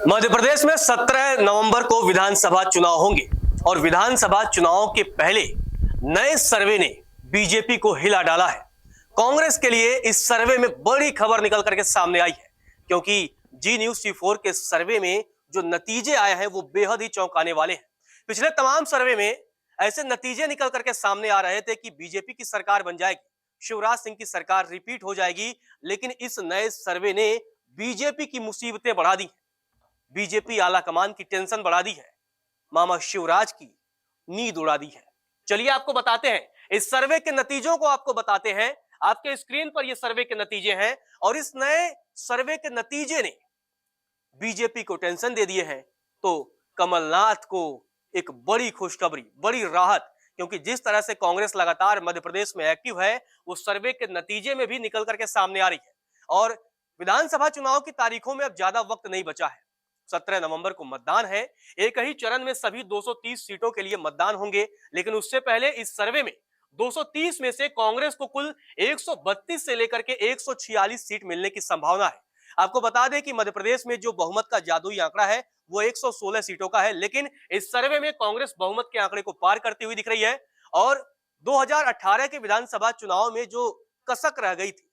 मध्य प्रदेश में 17 नवंबर को विधानसभा चुनाव होंगे और विधानसभा चुनाव के पहले नए सर्वे ने बीजेपी को हिला डाला है। कांग्रेस के लिए इस सर्वे में बड़ी खबर निकल करके सामने आई है, क्योंकि जी न्यूज C4 के सर्वे में जो नतीजे आए हैं वो बेहद ही चौंकाने वाले हैं। पिछले तमाम सर्वे में ऐसे नतीजे निकल करके सामने आ रहे थे कि बीजेपी की सरकार बन जाएगी, शिवराज सिंह की सरकार रिपीट हो जाएगी, लेकिन इस नए सर्वे ने बीजेपी की मुसीबतें बढ़ा दी, बीजेपी आला कमान की टेंशन बढ़ा दी है, मामा शिवराज की नींद उड़ा दी है। चलिए आपको बताते हैं, इस सर्वे के नतीजों को आपको बताते हैं। आपके स्क्रीन पर ये सर्वे के नतीजे हैं और इस नए सर्वे के नतीजे ने बीजेपी को टेंशन दे दिए हैं। तो कमलनाथ को एक बड़ी खुशखबरी, बड़ी राहत, क्योंकि जिस तरह से कांग्रेस लगातार मध्य प्रदेश में एक्टिव है वो सर्वे के नतीजे में भी निकल करके सामने आ रही है। और विधानसभा चुनाव की तारीखों में अब ज्यादा वक्त नहीं बचा है। 17 नवंबर को मतदान है। एक ही चरण में सभी 230 सीटों के लिए मतदान होंगे, लेकिन उससे पहले इस सर्वे में 230 में से कांग्रेस को कुल 132 से लेकर के 146 सीट मिलने की संभावना है। आपको बता दें कि मध्य प्रदेश में जो बहुमत का जादुई आंकड़ा है वो 116 सीटों का है, लेकिन इस सर्वे में कांग्रेस बहुमत के आंकड़े को पार करती हुई दिख रही है। और 2018 के विधानसभा चुनाव में जो कसक रह गई थी,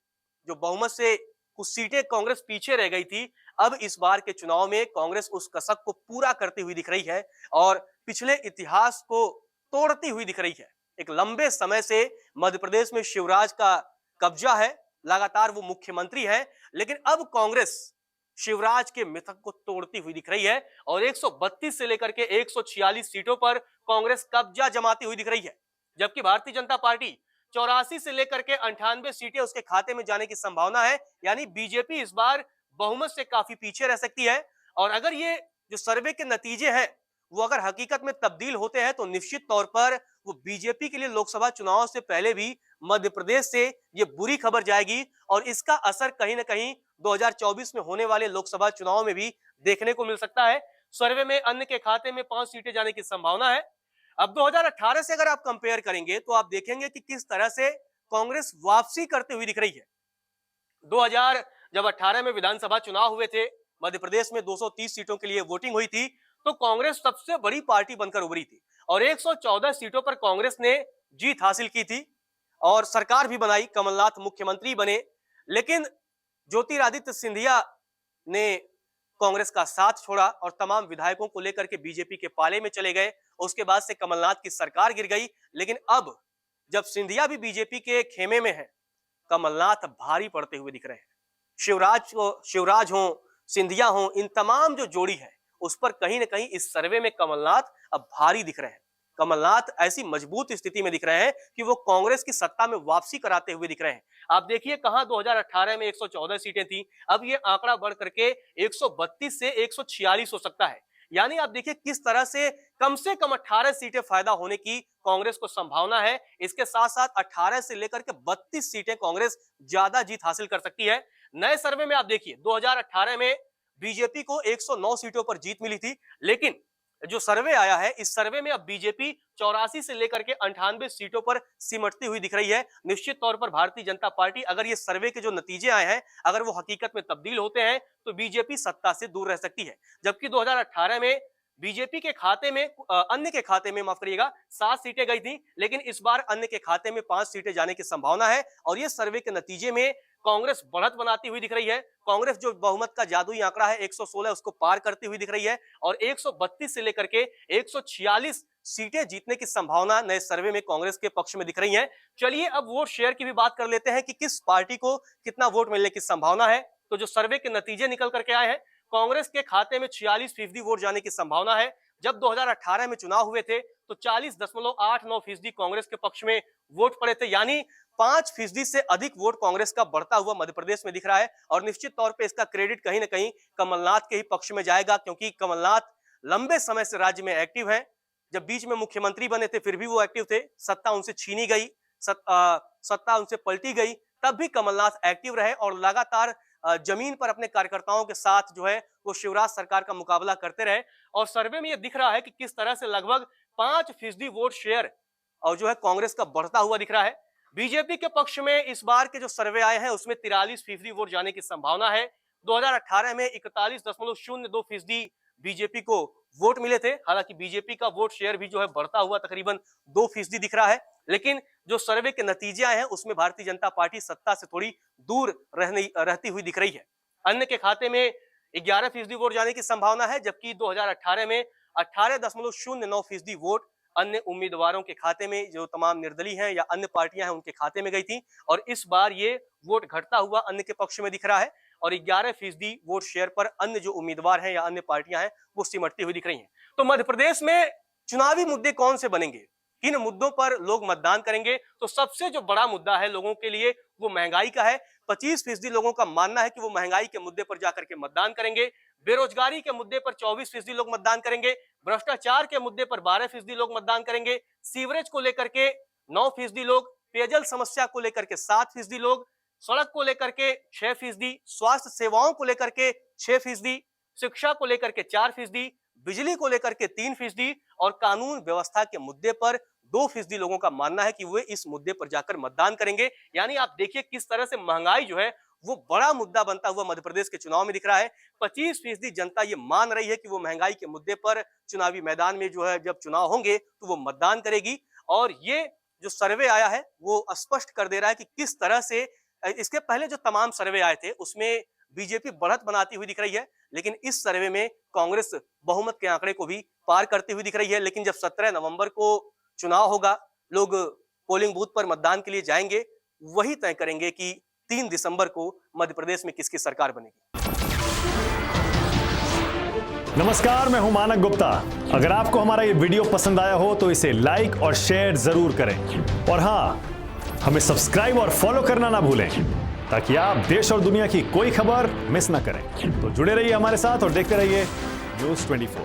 जो बहुमत से कुछ सीटें कांग्रेस पीछे रह गई थी, अब इस बार के चुनाव में कांग्रेस उस कसक को पूरा करती हुई दिख रही है और पिछले इतिहास को तोड़ती हुई दिख रही है। एक लंबे समय से मध्य प्रदेश में शिवराज का कब्जा है, लगातार वो मुख्यमंत्री है, लेकिन अब कांग्रेस शिवराज के मिथक को तोड़ती हुई दिख रही है और 132 से लेकर के 146 सीटों पर कांग्रेस कब्जा जमाती हुई दिख रही है। जबकि भारतीय जनता पार्टी 84 से लेकर के 98 सीटें उसके खाते में जाने की संभावना है, यानी बीजेपी इस बार बहुमत से काफी पीछे रह सकती है। और अगर ये जो सर्वे के नतीजे हैं वो अगर हकीकत में तब्दील होते हैं तो निश्चित तौर पर वो बीजेपी के लिए लोकसभा चुनाव से पहले भी मध्य प्रदेश से ये बुरी खबर जाएगी और इसका असर कहीं ना कहीं 2024 में होने वाले लोकसभा चुनाव में भी देखने को मिल सकता है। सर्वे में अन्य के खाते में 5 सीटें जाने की संभावना है। अब 2018 से अगर आप कंपेयर करेंगे तो आप देखेंगे कि किस तरह से कांग्रेस वापसी करते हुई दिख रही है। 2018 में विधानसभा चुनाव हुए थे, मध्य प्रदेश में 230 सीटों के लिए वोटिंग हुई थी, तो कांग्रेस सबसे बड़ी पार्टी बनकर उभरी थी और 114 सीटों पर कांग्रेस ने जीत हासिल की थी और सरकार भी बनाई, कमलनाथ मुख्यमंत्री बने। लेकिन ज्योतिरादित्य सिंधिया ने कांग्रेस का साथ छोड़ा और तमाम विधायकों को लेकर के बीजेपी के पाले में चले गए। उसके बाद से कमलनाथ की सरकार गिर गई। लेकिन अब जब सिंधिया भी बीजेपी के खेमे में है, कमलनाथ भारी पड़ते हुए दिख रहे हैं। शिवराज हो, सिंधिया हो, इन तमाम जो जोड़ी है उस पर कहीं ना कहीं इस सर्वे में कमलनाथ अब भारी दिख रहे हैं। कमलनाथ ऐसी मजबूत स्थिति में दिख रहे हैं कि वो कांग्रेस की सत्ता में वापसी कराते हुए दिख रहे हैं। आप देखिए कहां 2018 में 114 सीटें थी, अब ये आंकड़ा बढ़ करके 132 से 146 हो सकता है। यानी आप देखिए किस तरह से कम 18 सीटें फायदा होने की कांग्रेस को संभावना है। इसके साथ साथ 18 से लेकर के 32 सीटें कांग्रेस ज्यादा जीत हासिल कर सकती है। नए सर्वे में आप देखिए 2018 में बीजेपी को 109 सीटों पर जीत मिली थी, लेकिन जो सर्वे आया है इस सर्वे में अब बीजेपी 84 से लेकर के 98 सीटों पर सिमटती हुई दिख रही है। निश्चित तौर पर भारतीय जनता पार्टी, अगर ये सर्वे के जो नतीजे आए हैं अगर वो हकीकत में तब्दील होते हैं तो बीजेपी सत्ता से दूर रह सकती है। जबकि 2018 में बीजेपी के खाते में अन्य के खाते में माफ करिएगा 7 सीटें गई थी, लेकिन इस बार अन्य के खाते में 5 सीटें जाने की संभावना है और ये सर्वे के नतीजे में कांग्रेस बढ़त बनाती हुई दिख रही है। कांग्रेस जो बहुमत का जादुई आंकड़ा है 116 उसको पार करती हुई दिख रही है और 132 से लेकर के 146 सीटें जीतने की संभावना नए सर्वे में कांग्रेस के पक्ष में दिख रही है। चलिए अब वोट शेयर की भी बात कर लेते हैं कि किस पार्टी को कितना वोट मिलने की संभावना है। तो जो सर्वे के नतीजे निकल करके आए हैं, कांग्रेस के खाते में 46% वोट जाने की संभावना है। जब 2018 में चुनाव हुए थे तो 40.89% कांग्रेस के पक्ष में वोट पड़े थे, यानी 5% से अधिक वोट कांग्रेस का बढ़ता हुआ मध्य प्रदेश में दिख रहा है। और निश्चित तौर पे इसका क्रेडिट कहीं ना कहीं कमलनाथ के ही पक्ष में जाएगा, क्योंकि कमलनाथ लंबे समय से राज्य में एक्टिव है। जब बीच में मुख्यमंत्री बने थे फिर भी वो एक्टिव थे, सत्ता उनसे छीनी गई, सत्ता उनसे पलटी गई, तब भी कमलनाथ एक्टिव रहे और लगातार जमीन पर अपने कार्यकर्ताओं के साथ जो है वो शिवराज सरकार का मुकाबला करते रहे। और सर्वे में ये दिख रहा है कि किस तरह से लगभग 5% वोट शेयर और जो है कांग्रेस का बढ़ता हुआ दिख रहा है। बीजेपी के पक्ष में इस बार के जो सर्वे आए हैं उसमें 43% वोट जाने की संभावना है। 2018 में 41.02% बीजेपी को वोट मिले थे। हालांकि बीजेपी का वोट शेयर भी जो है बढ़ता हुआ तकरीबन 2% दिख रहा है, लेकिन जो सर्वे के नतीजे आए हैं उसमें भारतीय जनता पार्टी सत्ता से थोड़ी दूर रहती हुई दिख रही है। अन्य के खाते में 11% वोट जाने की संभावना है, जबकि 2018 में 18.09% वोट अन्य उम्मीदवारों के खाते में, जो तमाम निर्दलीय हैं या अन्य पार्टियां हैं उनके खाते में गई थी। और इस बार ये वोट घटता हुआ अन्य के पक्ष में दिख रहा है और 11% वोट शेयर पर अन्य जो उम्मीदवार हैं या अन्य पार्टियां हैं वो सिमटती हुई दिख रही हैं। तो मध्य प्रदेश में चुनावी मुद्दे कौन से बनेंगे, किन मुद्दों पर लोग मतदान करेंगे? तो सबसे जो बड़ा मुद्दा है लोगों के लिए वो महंगाई का है। 25% लोगों का मानना है कि वो महंगाई के मुद्दे पर जाकर के मतदान करेंगे। बेरोजगारी के मुद्दे पर 24% लोग मतदान करेंगे। भ्रष्टाचार के मुद्दे पर 12% लोग मतदान करेंगे। सीवरेज को लेकर के 9% लोग, पेयजल समस्या को लेकर के 7% लोग, सड़क को लेकर के 6%, स्वास्थ्य सेवाओं को लेकर के 6%, शिक्षा को लेकर के 4%, बिजली को लेकर के 3% और कानून व्यवस्था के मुद्दे पर 2% लोगों का मानना है कि वे इस मुद्दे पर जाकर मतदान करेंगे। यानी आप देखिए किस तरह से महंगाई जो है वो बड़ा मुद्दा बनता हुआ मध्य प्रदेश के चुनाव में दिख रहा है। 25% जनता ये मान रही है कि वो महंगाई के मुद्दे पर चुनावी मैदान में जो है जब चुनाव होंगे तो वो मतदान करेगी। और ये जो सर्वे आया है वो स्पष्ट कर दे रहा है कि किस तरह से, इसके पहले जो तमाम सर्वे आए थे उसमें बीजेपी बढ़त बनाती हुई दिख रही है, लेकिन इस सर्वे में कांग्रेस बहुमत के आंकड़े को भी पार करती हुई दिख रही है। लेकिन जब 17 नवंबर को चुनाव होगा, लोग पोलिंग बूथ पर मतदान के लिए जाएंगे, वही तय करेंगे कि 3 दिसंबर को मध्य प्रदेश में किसकी सरकार बनेगी। नमस्कार, मैं हूं मानक गुप्ता। अगर आपको हमारा ये वीडियो पसंद आया हो तो इसे लाइक और शेयर जरूर करें और हाँ, हमें सब्सक्राइब और फॉलो करना ना भूलें ताकि आप देश और दुनिया की कोई खबर मिस ना करें। तो जुड़े रहिए हमारे साथ और देखते रहिए News 24।